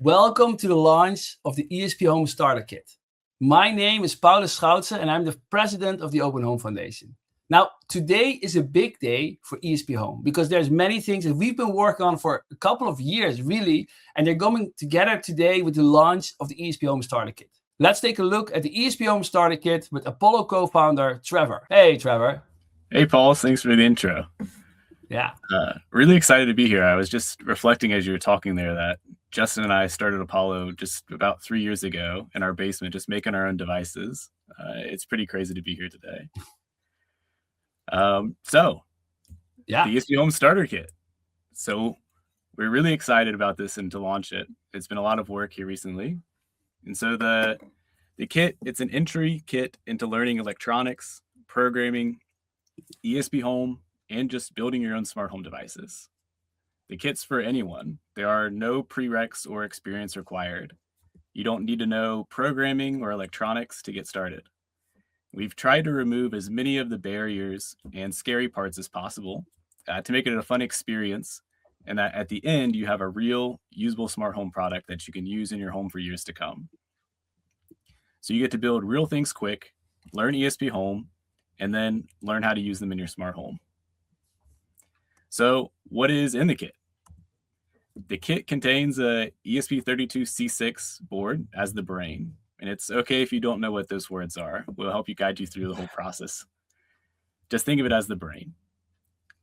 Welcome to the launch of the ESPHome Starter Kit. My name is Paulus Schoutse and I'm the president of the Open Home Foundation. Now, today is a big day for ESPHome because there's many things that we've been working on for a couple of years, really, and they're coming together today with the launch of the ESPHome Starter Kit. Let's take a look at the ESPHome Starter Kit with Apollo co-founder Trevor. Hey, Trevor. Hey, Paul. Thanks for the intro. Yeah. Really excited to be here. I was just reflecting as you were talking there that Justin and I started Apollo just about 3 years ago in our basement, just making our own devices. It's pretty crazy to be here today. The ESPHome Starter Kit. So we're really excited about this and to launch it. It's been a lot of work here recently. And so the kit, it's an entry kit into learning electronics, programming, ESPHome, and just building your own smart home devices. The kit's for anyone. There are no prereqs or experience required. You don't need to know programming or electronics to get started. We've tried to remove as many of the barriers and scary parts as possible to make it a fun experience, and that at the end you have a real usable smart home product that you can use in your home for years to come. So you get to build real things quick, learn ESPHome, and then learn how to use them in your smart home. So what is in the kit? The kit contains a ESP32C6 board as the brain, and it's okay if you don't know what those words are. We'll help you guide you through the whole process. Just think of it as the brain.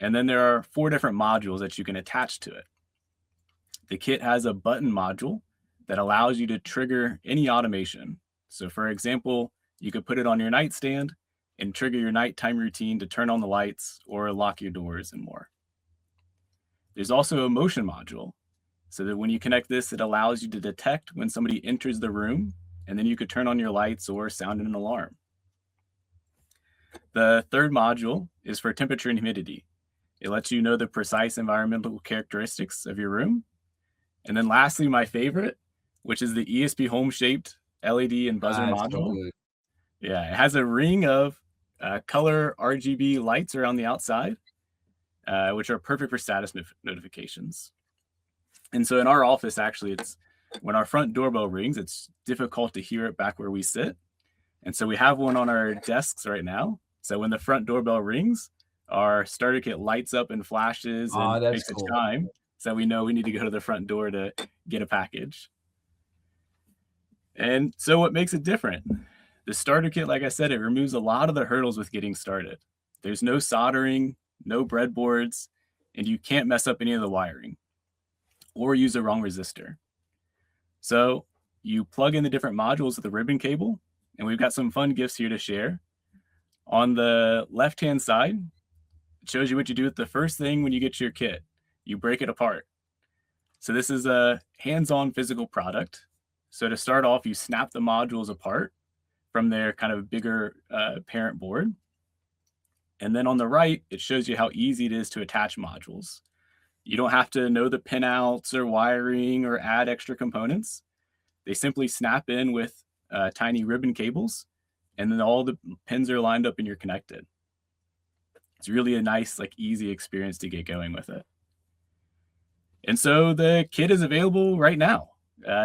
And then there are 4 different modules that you can attach to it. The kit has a button module that allows you to trigger any automation. So for example, you could put it on your nightstand and trigger your nighttime routine to turn on the lights or lock your doors and more. There's also a motion module, so that when you connect this, it allows you to detect when somebody enters the room, and then you could turn on your lights or sound an alarm. The 3rd module is for temperature and humidity. It lets you know the precise environmental characteristics of your room. And then lastly, my favorite, which is the ESPHome shaped LED and buzzer module. Totally. Yeah, it has a ring of color RGB lights around the outside, which are perfect for status notifications. And so in our office, actually, it's when our front doorbell rings, it's difficult to hear it back where we sit. And so we have one on our desks right now. So when the front doorbell rings, our starter kit lights up and flashes and makes cool. a chime. So we know we need to go to the front door to get a package. And so what makes it different? The starter kit, like I said, it removes a lot of the hurdles with getting started. There's no soldering, no breadboards, and you can't mess up any of the wiring or use the wrong resistor. So you plug in the different modules with the ribbon cable, and we've got some fun gifts here to share. On the left-hand side, it shows you what you do with the first thing when you get your kit. You break it apart. So this is a hands-on physical product. So to start off, you snap the modules apart from their kind of bigger parent board. And then on the right, it shows you how easy it is to attach modules. You don't have to know the pinouts or wiring or add extra components. They simply snap in with tiny ribbon cables, and then all the pins are lined up and you're connected. It's really a nice, easy experience to get going with it. And so the kit is available right now,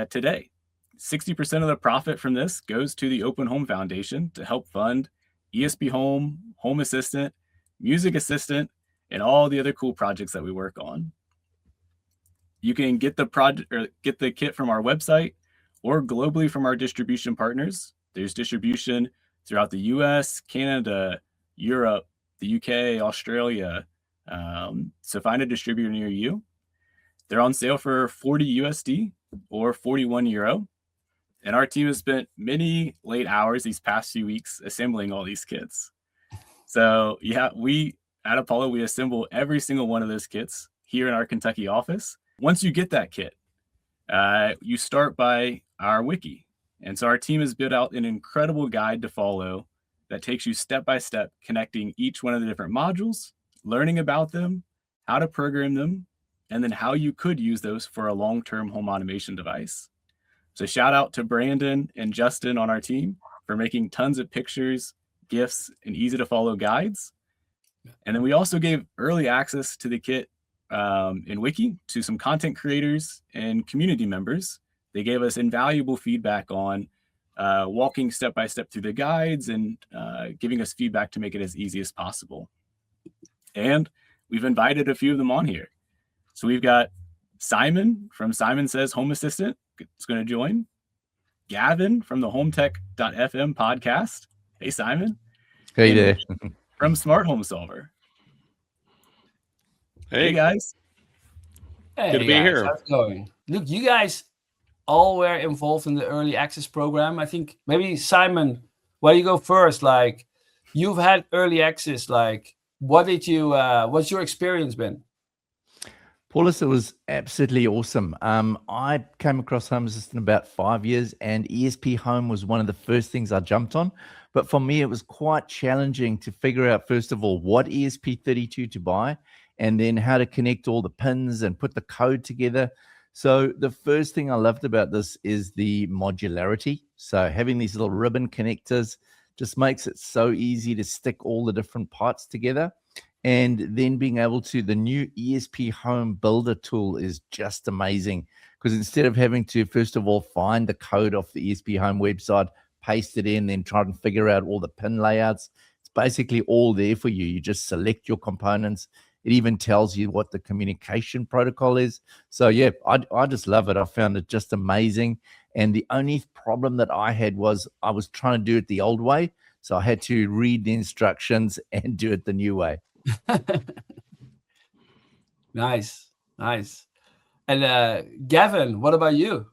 today. 60% of the profit from this goes to the Open Home Foundation to help fund ESPHome, Home Assistant, Music Assistant, and all the other cool projects that we work on. You can get the kit from our website or globally from our distribution partners. There's distribution throughout the US, Canada, Europe, the UK, Australia. So find a distributor near you. They're on sale for 40 USD or 41 euro. And our team has spent many late hours these past few weeks assembling all these kits. So yeah, we at Apollo, we assemble every single one of those kits here in our Kentucky office. Once you get that kit, you start by our wiki. And so our team has built out an incredible guide to follow that takes you step by step, connecting each one of the different modules, learning about them, how to program them, and then how you could use those for a long-term home automation device. So shout out to Brandon and Justin on our team for making tons of pictures, GIFs, and easy to follow guides. And then we also gave early access to the kit in Wiki to some content creators and community members They gave us invaluable feedback on walking step by step through the guides and giving us feedback to make it as easy as possible. And we've invited a few of them on here. So we've got Simon from Simon Says Home Assistant is going to join. Gavin from the HomeTech.fm podcast. Hey, Simon. Hey there. From Smart Home Solver. Hey guys. Hey, good to be here. How's it going? Look, you guys all were involved in the early access program. I think maybe Simon, why you go first? Like, you've had early access. Like, what's your experience been? Paulus, it was absolutely awesome. I came across Home Assistant about 5 years, and ESPHome was one of the first things I jumped on. But for me, it was quite challenging to figure out, first of all, what ESP32 to buy, and then how to connect all the pins and put the code together. So the first thing I loved about this is the modularity. So having these little ribbon connectors just makes it so easy to stick all the different parts together. And then being able to, the new ESPHome Builder tool is just amazing, because instead of having to, first of all, find the code off the ESPHome website, paste it in, then try and figure out all the pin layouts, it's basically all there for you. You just select your components. It even tells you what the communication protocol is. So yeah, I just love it. I found it just amazing. And the only problem that I had was I was trying to do it the old way. So I had to read the instructions and do it the new way. Nice. And Gavin, what about you?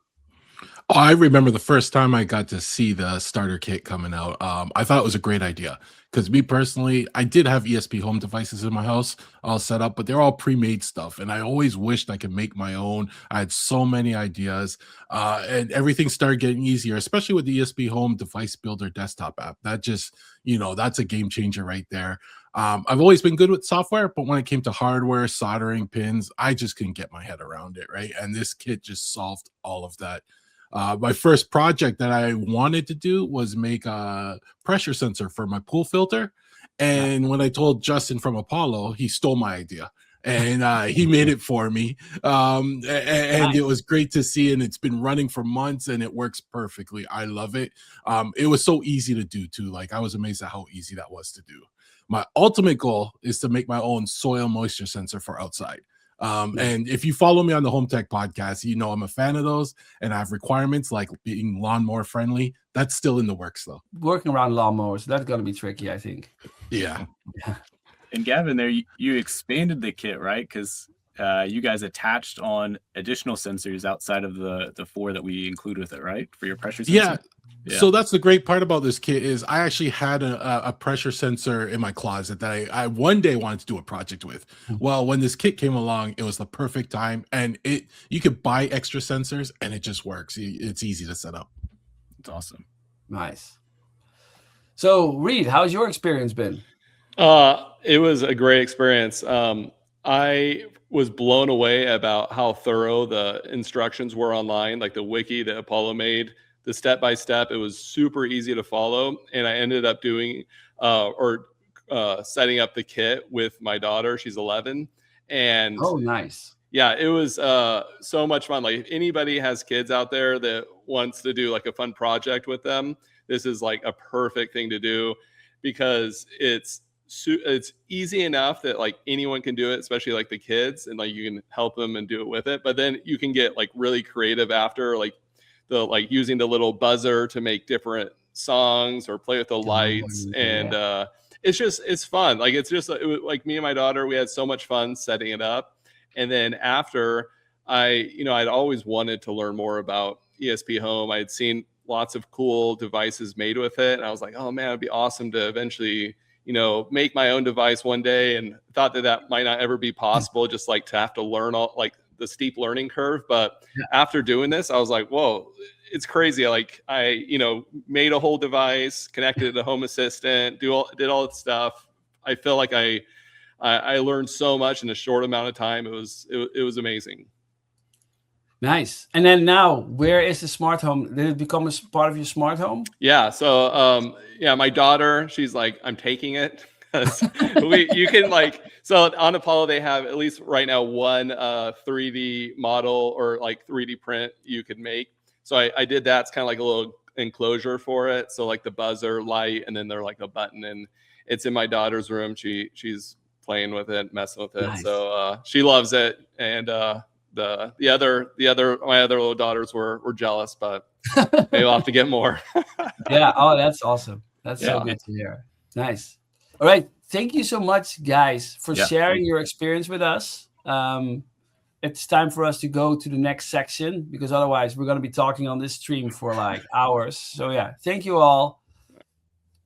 Oh, I remember the first time I got to see the starter kit coming out. I thought it was a great idea, because me personally, I did have ESPHome devices in my house all set up, but they're all pre-made stuff, and I always wished I could make my own. I had so many ideas, and everything started getting easier, especially with the ESPHome Device Builder desktop app. That just, that's a game changer right there. I've always been good with software, but when it came to hardware, soldering pins, I just couldn't get my head around it, right? And this kit just solved all of that. My first project that I wanted to do was make a pressure sensor for my pool filter. And when I told Justin from Apollo, he stole my idea, and he made it for me. And nice. It was great to see, and it's been running for months, and it works perfectly. I love it. It was so easy to do too. Like, I was amazed at how easy that was to do. My ultimate goal is to make my own soil moisture sensor for outside. And if you follow me on the Home Tech podcast, I'm a fan of those, and I have requirements like being lawnmower friendly. That's still in the works though. Working around lawnmowers, that's going to be tricky, I think. Yeah. And Gavin, there you expanded the kit, right? Because you guys attached on additional sensors outside of the 4 that we include with it, right? For your pressure sensor. Yeah. So that's the great part about this kit is I actually had a pressure sensor in my closet that I one day wanted to do a project with. Well, when this kit came along, it was the perfect time, and you could buy extra sensors and it just works. It's easy to set up. It's awesome. Nice. So Reed, how's your experience been? It was a great experience. I was blown away about how thorough the instructions were online, like the wiki that Apollo made. The step-by-step, it was super easy to follow. And I ended up doing setting up the kit with my daughter. She's 11. And oh, nice. Yeah, it was so much fun. Like, if anybody has kids out there that wants to do like a fun project with them, this is like a perfect thing to do, because it's easy enough that like anyone can do it, especially like the kids, and like you can help them and do it with it. But then you can get like really creative after, like using the little buzzer to make different songs or play with the lights. And it's fun. Like, it was like me and my daughter, we had so much fun setting it up. And then after, I'd always wanted to learn more about ESPHome. I had seen lots of cool devices made with it, and I was like, oh man, it'd be awesome to eventually make my own device one day, and thought that might not ever be possible, just like to have to learn all like the steep learning curve. But after doing this, I was like, whoa, it's crazy. Like, I made a whole device, connected it to Home Assistant, did all that stuff. I feel like I learned so much in a short amount of time. It was amazing. Nice. And then now, where is the smart home? Did it become a part of your smart home? Yeah. So my daughter, she's like, I'm taking it. You can so on Apollo, they have at least right now one 3D model or like 3D print you could make. So I did that. It's kind of like a little enclosure for it. So like the buzzer, light, and then they're like a button, and it's in my daughter's room. She's playing with it, messing with it. Nice. So she loves it. And my other little daughters were jealous, but maybe I'll have to get more. Yeah. Oh, that's awesome. That's so Yeah. good to hear. Nice. All right. Thank you so much, guys, for Yeah. sharing your experience with us. It's time for us to go to the next section, because otherwise we're going to be talking on this stream for like hours. So yeah, thank you all.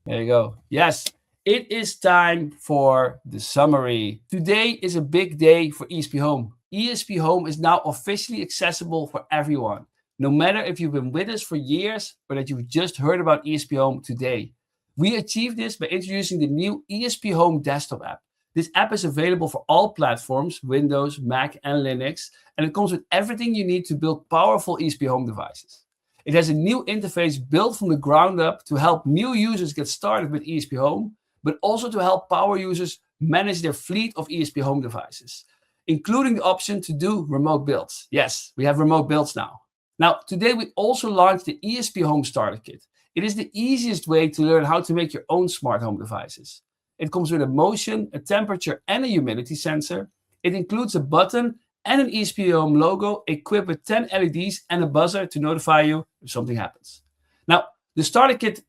There you go. Yes, it is time for the summary. Today is a big day for ESPHome. ESPHome is now officially accessible for everyone, no matter if you've been with us for years or that you've just heard about ESPHome today. We achieved this by introducing the new ESPHome desktop app. This app is available for all platforms, Windows, Mac, and Linux, and it comes with everything you need to build powerful ESPHome devices. It has a new interface built from the ground up to help new users get started with ESPHome, but also to help power users manage their fleet of ESPHome devices, including the option to do remote builds. Yes, we have remote builds now. Now, today we also launched the ESPHome Starter Kit. It is the easiest way to learn how to make your own smart home devices. It comes with a motion, a temperature, and a humidity sensor. It includes a button and an ESPHome logo equipped with 10 LEDs and a buzzer to notify you if something happens. Now, the starter kit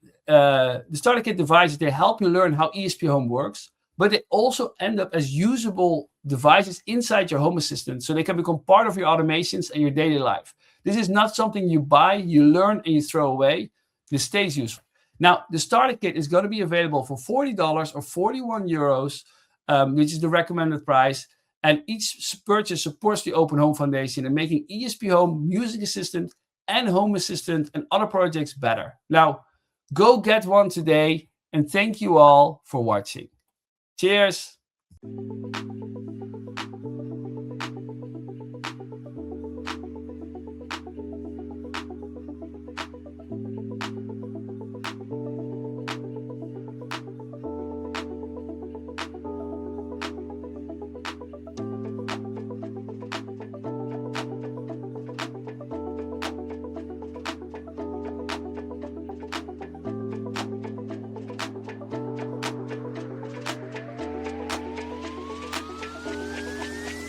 devices, they help you learn how ESPHome works, but they also end up as usable devices inside your home assistant, so they can become part of your automations and your daily life. This is not something you buy, you learn, and you throw away. This stays useful. Now, the starter kit is going to be available for $40 or 41 euros, which is the recommended price. And each purchase supports the Open Home Foundation in making ESPHome, Music Assistant, and Home Assistant and other projects better. Now, go get one today, and thank you all for watching. Cheers.